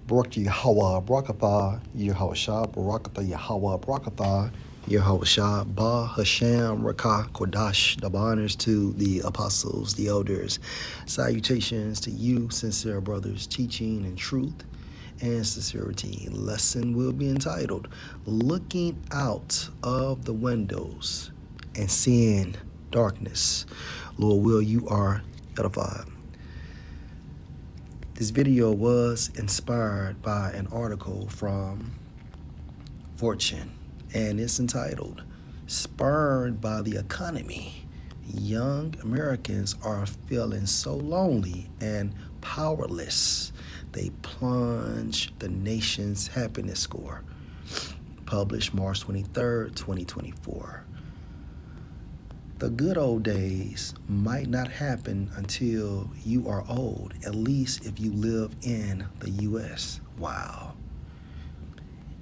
Barak Yahweh, Barakatha, Yahweh Barakatha, Yahweh, Barakatha, Yahweh Ba Hashem, Rakah, Kodash, the honors to the apostles, the elders. Salutations to you, sincere brothers, teaching in truth and sincerity. Lesson will be entitled Looking Out of the Windows and Seeing Darkness. Lord will, you are edified. This video was inspired by an article from Fortune, and it's entitled Spurred by the Economy. Young Americans are feeling so lonely and powerless, they plunge the nation's happiness score. Published March 23rd, 2024. The good old days might not happen until you are old, at least if you live in the U.S. Wow.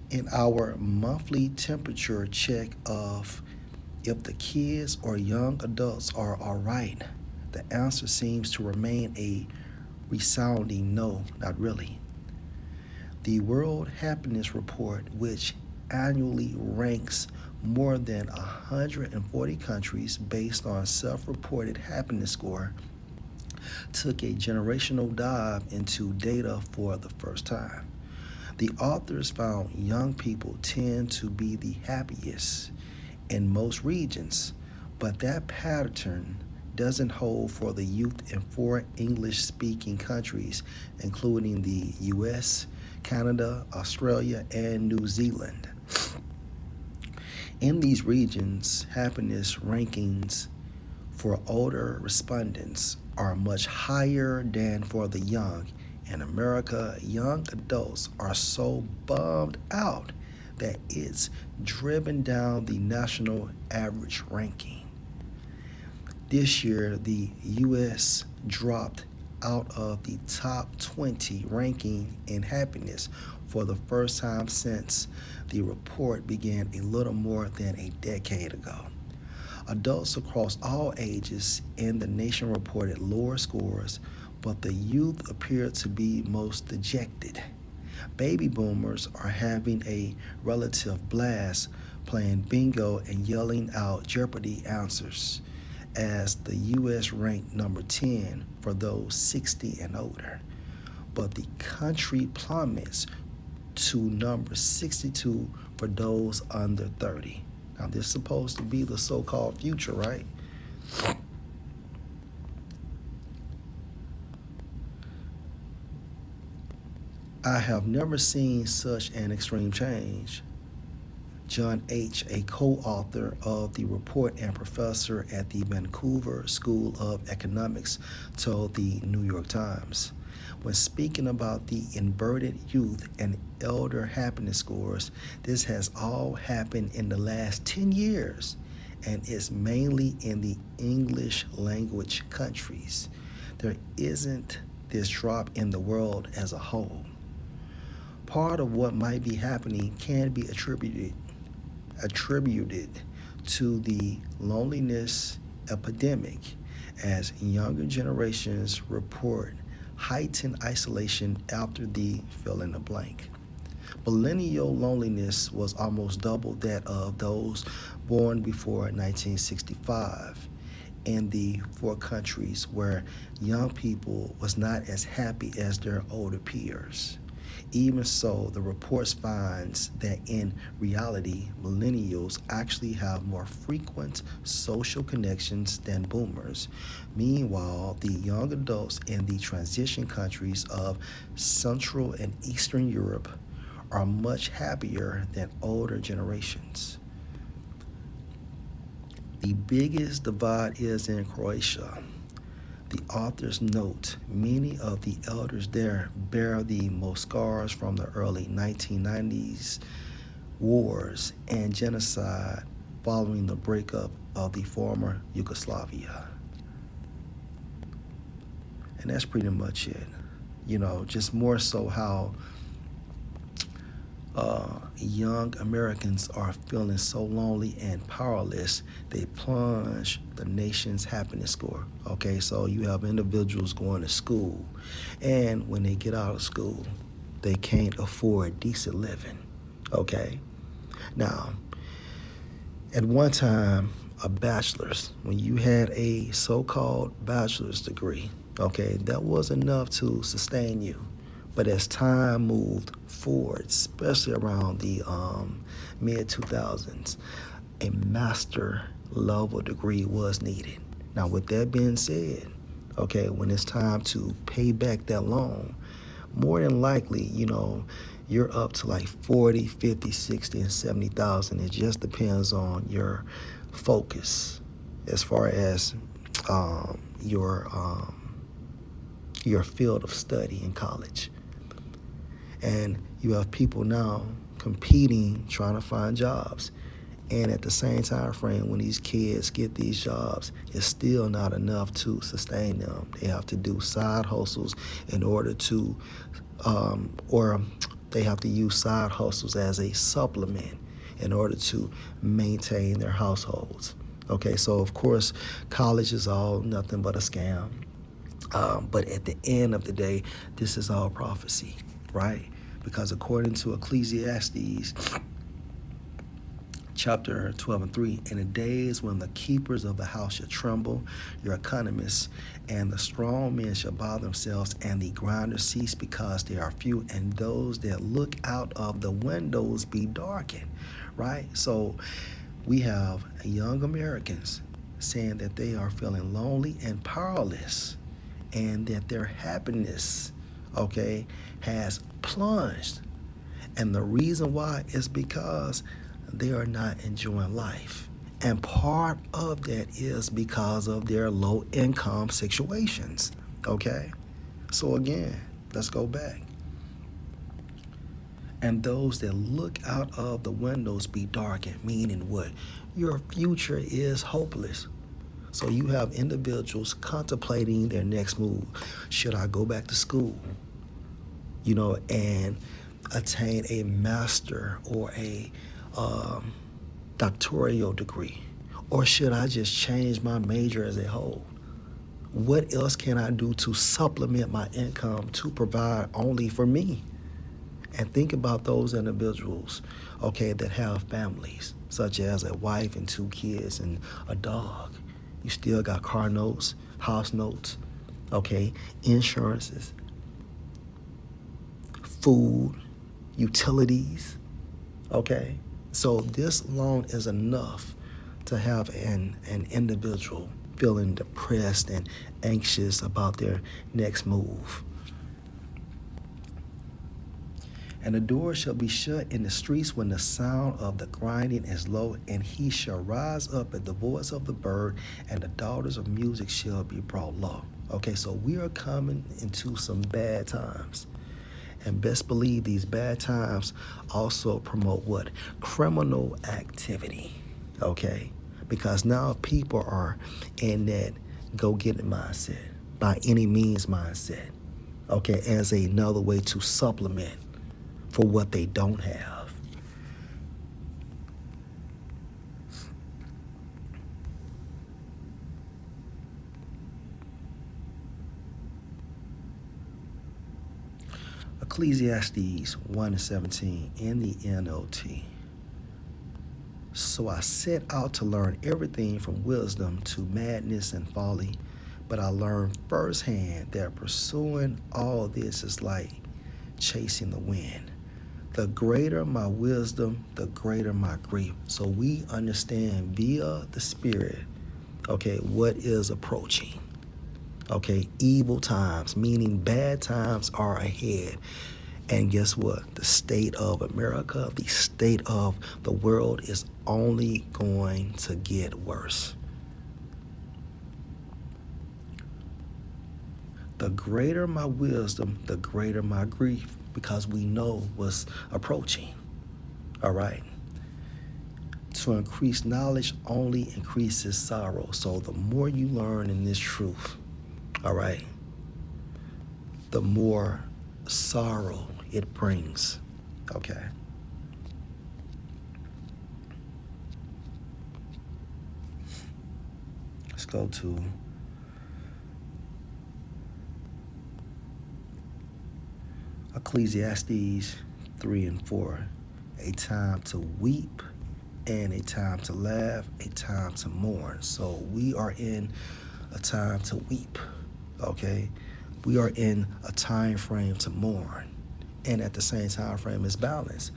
In our monthly temperature check of if the kids or young adults are all right, the answer seems to remain a resounding no, not really. The World Happiness Report, which annually ranks more than 140 countries based on self-reported happiness score, took a generational dive into data for the first time. The authors found young people tend to be the happiest in most regions, but that pattern doesn't hold for the youth in 4 English-speaking countries, including the US, Canada, Australia, and New Zealand. In these regions, happiness rankings for older respondents are much higher than for the young. In America, young adults are so bummed out that it's driven down the national average ranking. This year, the U.S. dropped out of the top 20 ranking in happiness for the first time since the report began a little more than a decade ago. Adults across all ages in the nation reported lower scores, but the youth appeared to be most dejected. Baby boomers are having a relative blast playing bingo and yelling out Jeopardy answers, as the U.S. ranked number 10 for those 60 and older. But the country plummets to number 62 for those under 30. Now, this is supposed to be the so-called future, right? I have never seen such an extreme change. John H., a co-author of the report and professor at the Vancouver School of Economics, told the New York Times. When speaking about the inverted youth and elder happiness scores, this has all happened in the last 10 years and is mainly in the English language countries. There isn't this drop in the world as a whole. Part of what might be happening can be attributed to the loneliness epidemic, as younger generations report heightened isolation after the fill in the blank. Millennial loneliness was almost double that of those born before 1965 in the 4 countries where young people was not as happy as their older peers. Even so, the report finds that in reality, millennials actually have more frequent social connections than boomers. Meanwhile, the young adults in the transition countries of Central and Eastern Europe are much happier than older generations. The biggest divide is in Croatia. The authors note many of the elders there bear the most scars from the early 1990s wars and genocide following the breakup of the former Yugoslavia. And that's pretty much it. Just more so how young Americans are feeling so lonely and powerless, they plunge the nation's happiness score. Okay, so you have individuals going to school, and when they get out of school, they can't afford decent living. Okay? Now, at one time, a bachelor's, when you had a so-called bachelor's degree, okay, that was enough to sustain you. But as time moved forward, especially around the mid 2000s, a master level degree was needed. Now, with that being said, okay, when it's time to pay back that loan, more than likely, you're up to like 40, 50, 60, and 70,000. It just depends on your focus as far as um, your um, your field of study in college. And you have people now competing, trying to find jobs. And at the same time frame, when these kids get these jobs, it's still not enough to sustain them. They have to do side hustles in order to, or they have to use side hustles as a supplement in order to maintain their households. Okay, so of course, college is all nothing but a scam. But at the end of the day, this is all prophecy, right? Because according to Ecclesiastes chapter 12 and 3, in the days when the keepers of the house shall tremble, your economists, and the strong men shall bow themselves, and the grinders cease because they are few, and those that look out of the windows be darkened, right? So we have young Americans saying that they are feeling lonely and powerless, and that their happiness, okay, has plunged. And the reason why is because they are not enjoying life. And part of that is because of their low income situations. Okay? So again, let's go back. And those that look out of the windows be darkened, meaning what? Your future is hopeless. So you have individuals contemplating their next move. Should I go back to school? And attain a master or a doctoral degree? Or should I just change my major as a whole? What else can I do to supplement my income to provide only for me? And think about those individuals, okay, that have families, such as a wife and 2 kids and a dog. You still got car notes, house notes, okay, insurances, food, utilities, okay? So this alone is enough to have an individual feeling depressed and anxious about their next move. And the door shall be shut in the streets when the sound of the grinding is low, and he shall rise up at the voice of the bird, and the daughters of music shall be brought low. Okay, so we are coming into some bad times. And best believe these bad times also promote what? Criminal activity. Okay? Because now people are in that go-get it mindset, by any means mindset. Okay, as another way to supplement for what they don't have. Ecclesiastes 1:17 in the NLT. So I set out to learn everything from wisdom to madness and folly, but I learned firsthand that pursuing all this is like chasing the wind. The greater my wisdom, the greater my grief. So we understand via the Spirit, okay, what is approaching. Okay, evil times, meaning bad times are ahead. And guess what? The state of America, the state of the world is only going to get worse. The greater my wisdom, the greater my grief, because we know what's approaching. All right. To increase knowledge only increases sorrow. So the more you learn in this truth, all right, the more sorrow it brings. Okay. Let's go to Ecclesiastes 3 and 4. A time to weep and a time to laugh, a time to mourn. So we are in a time to weep, okay? We are in a time frame to mourn. And at the same time frame is balance,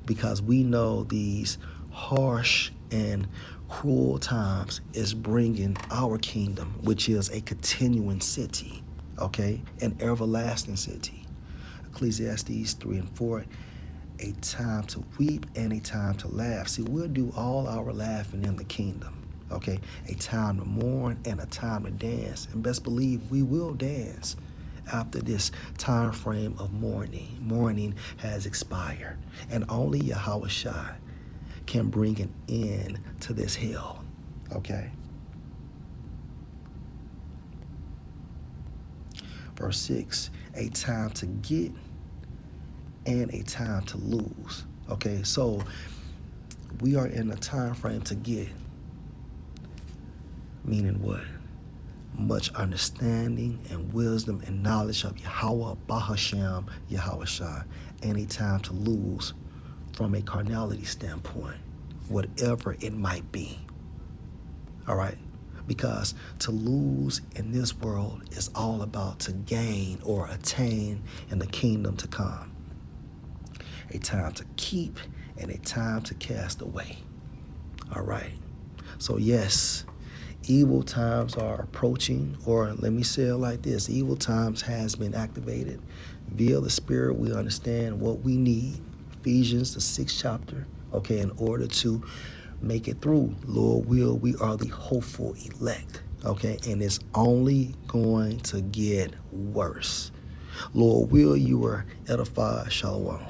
because we know these harsh and cruel times is bringing our kingdom, which is a continuing city, okay? An everlasting city. Ecclesiastes 3 and 4, a time to weep and a time to laugh. See, we'll do all our laughing in the kingdom, okay? A time to mourn and a time to dance. And best believe we will dance after this time frame of mourning. Mourning has expired. And only Yahweh Shai can bring an end to this hell, okay? Verse 6, a time to get and a time to lose. Okay, so we are in a time frame to get, meaning what? Much understanding and wisdom and knowledge of Yahweh, Bahashem, Yahweh Shai, and a time to lose from a carnality standpoint, whatever it might be. All right? Because to lose in this world is all about to gain or attain in the kingdom to come. A time to keep and a time to cast away. All right. So yes, evil times are approaching, or let me say it like this, evil times has been activated. Via the Spirit, we understand what we need. Ephesians, the 6th chapter, okay, in order to make it through. Lord will, we are the hopeful elect, okay, and it's only going to get worse. Lord will, you are edified. Shalom.